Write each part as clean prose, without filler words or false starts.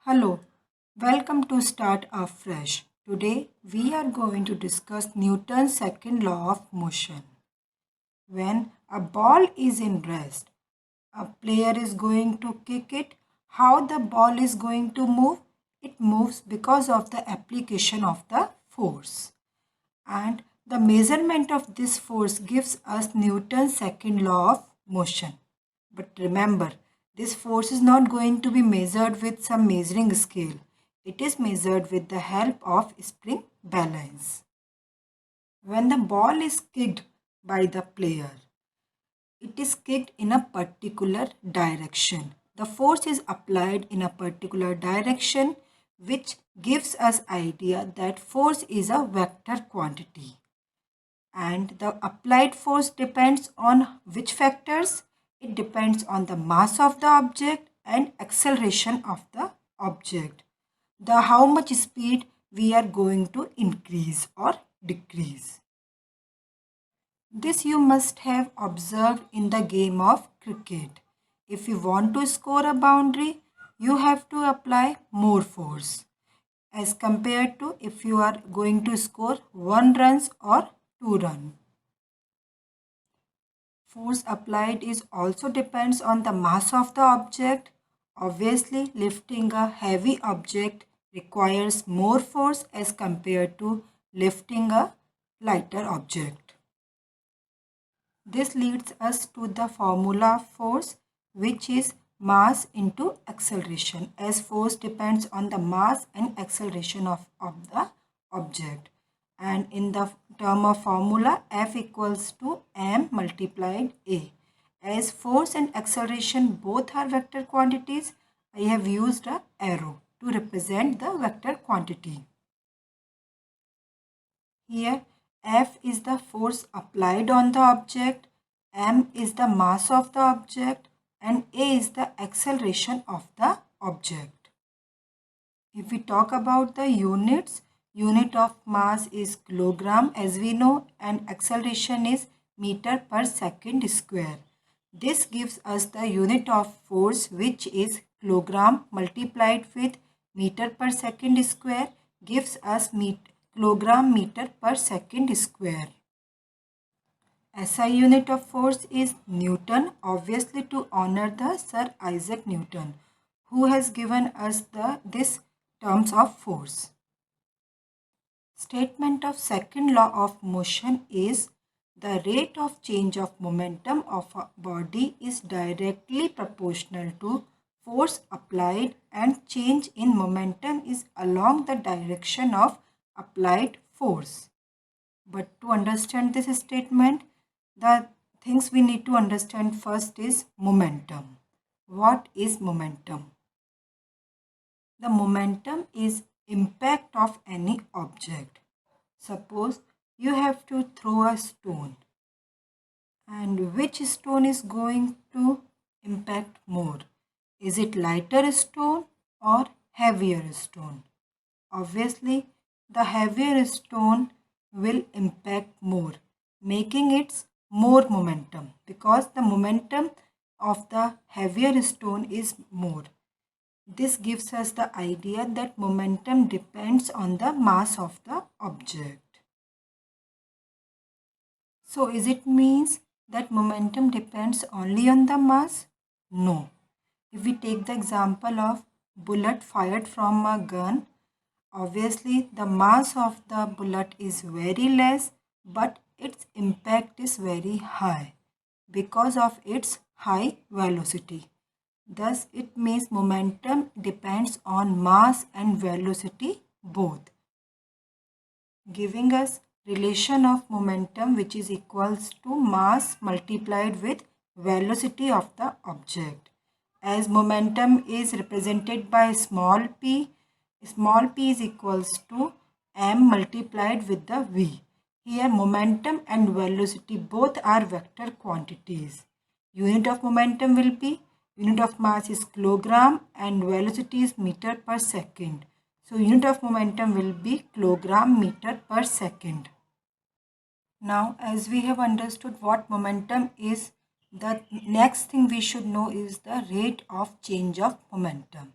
Hello, welcome to Start Afresh. Today we are going to discuss Newton's second law of motion. When a ball is in rest, a player is going to kick it. How the ball is going to move? It moves because of the application of the force. And the measurement of this force gives us Newton's second law of motion. But remember, this force is not going to be measured with some measuring scale. It is measured with the help of spring balance. When the ball is kicked by the player, it is kicked in a particular direction. The force is applied in a particular direction, which gives us idea that force is a vector quantity. And the applied force depends on which factors? It depends on the mass of the object and acceleration of the object. The how much speed we are going to increase or decrease. This you must have observed in the game of cricket. If you want to score a boundary, you have to apply more force as compared to if you are going to score 1 runs or 2 runs. Force applied is also depends on the mass of the object. Obviously, lifting a heavy object requires more force as compared to lifting a lighter object. This leads us to the formula of force, which is mass into acceleration, as force depends on the mass and acceleration of the object. And in the term of formula, F equals to m multiplied A. As force and acceleration both are vector quantities, I have used an arrow to represent the vector quantity. Here, F is the force applied on the object, m is the mass of the object, and A is the acceleration of the object. If we talk about the units, unit of mass is kilogram as we know, and acceleration is meter per second square. This gives us the unit of force, which is kilogram multiplied with meter per second square, gives us kilogram meter per second square. SI unit of force is Newton, obviously to honor the Sir Isaac Newton, who has given us this terms of force. Statement of second law of motion is the rate of change of momentum of a body is directly proportional to force applied, and change in momentum is along the direction of applied force. But to understand this statement, the things we need to understand first is momentum. What is momentum? The momentum is impact of any object. Suppose you have to throw a stone, and which stone is going to impact more? Is it lighter stone or heavier stone? Obviously, the heavier stone will impact more, making it more momentum, because the momentum of the heavier stone is more. This gives us the idea that momentum depends on the mass of the object. So is it means that momentum depends only on the mass? No. If we take the example of bullet fired from a gun, obviously the mass of the bullet is very less, but its impact is very high because of its high velocity. Thus, it means momentum depends on mass and velocity both, giving us relation of momentum which is equals to mass multiplied with velocity of the object. As momentum is represented by small p is equals to m multiplied with the v. Here momentum and velocity both are vector quantities. Unit of momentum will be, unit of mass is kilogram and velocity is meter per second. So unit of momentum will be kilogram meter per second. Now as we have understood what momentum is, the next thing we should know is the rate of change of momentum.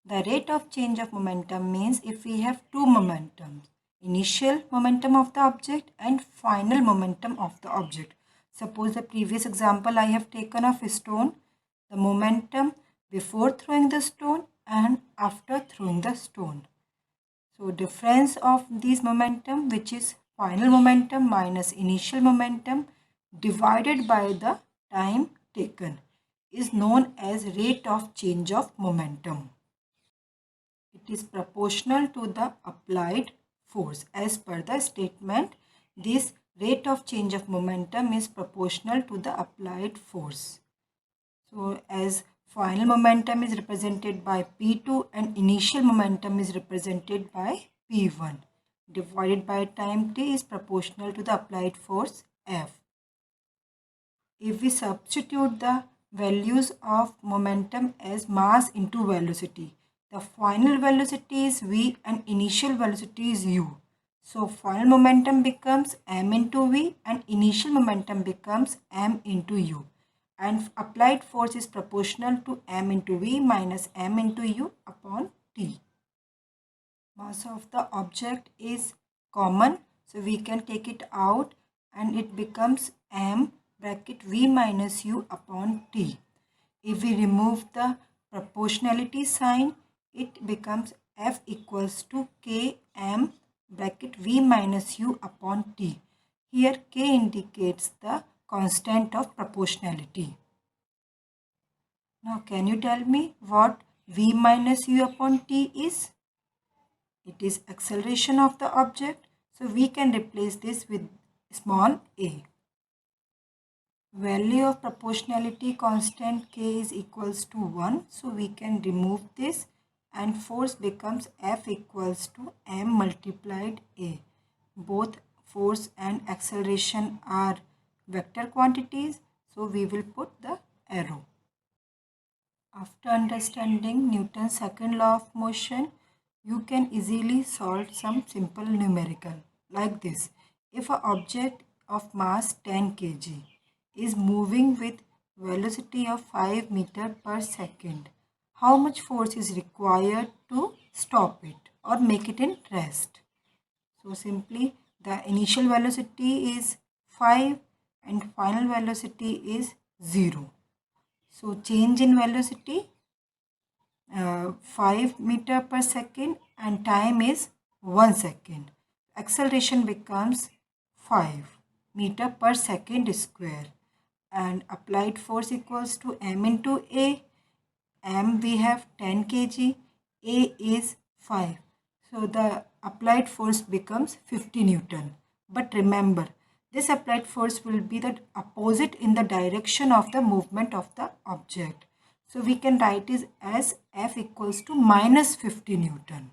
The rate of change of momentum means if we have two momentums, initial momentum of the object and final momentum of the object. Suppose the previous example I have taken of a stone, the momentum before throwing the stone and after throwing the stone. So difference of these momentum, which is final momentum minus initial momentum divided by the time taken, is known as rate of change of momentum. It is proportional to the applied force. As per the statement, this rate of change of momentum is proportional to the applied force. So as final momentum is represented by P2 and initial momentum is represented by P1 divided by time t is proportional to the applied force F. If we substitute the values of momentum as mass into velocity, the final velocity is v and initial velocity is u. So final momentum becomes m into v and initial momentum becomes m into u. And applied force is proportional to m into v minus m into u upon t. Mass of the object is common, so we can take it out and it becomes m bracket v minus u upon t. If we remove the proportionality sign, it becomes f equals to k m bracket v minus u upon t. Here k indicates the constant of proportionality. Now can you tell me what v minus u upon t is? It is acceleration of the object. So we can replace this with small a. Value of proportionality constant k is equals to 1. So we can remove this and force becomes F equals to m multiplied a. Both force and acceleration are vector quantities. So we will put the arrow. After understanding Newton's second law of motion, you can easily solve some simple numerical like this. If an object of mass 10 kg is moving with velocity of 5 meter per second, how much force is required to stop it or make it in rest? So simply the initial velocity is 5 and final velocity is 0. So change in velocity 5 meter per second and time is 1 second. Acceleration becomes 5 meter per second square and applied force equals to m into a. M we have 10 kg, a is 5. So the applied force becomes 50 Newton. But remember, this applied force will be the opposite in the direction of the movement of the object. So we can write it as F equals to minus 50 Newton.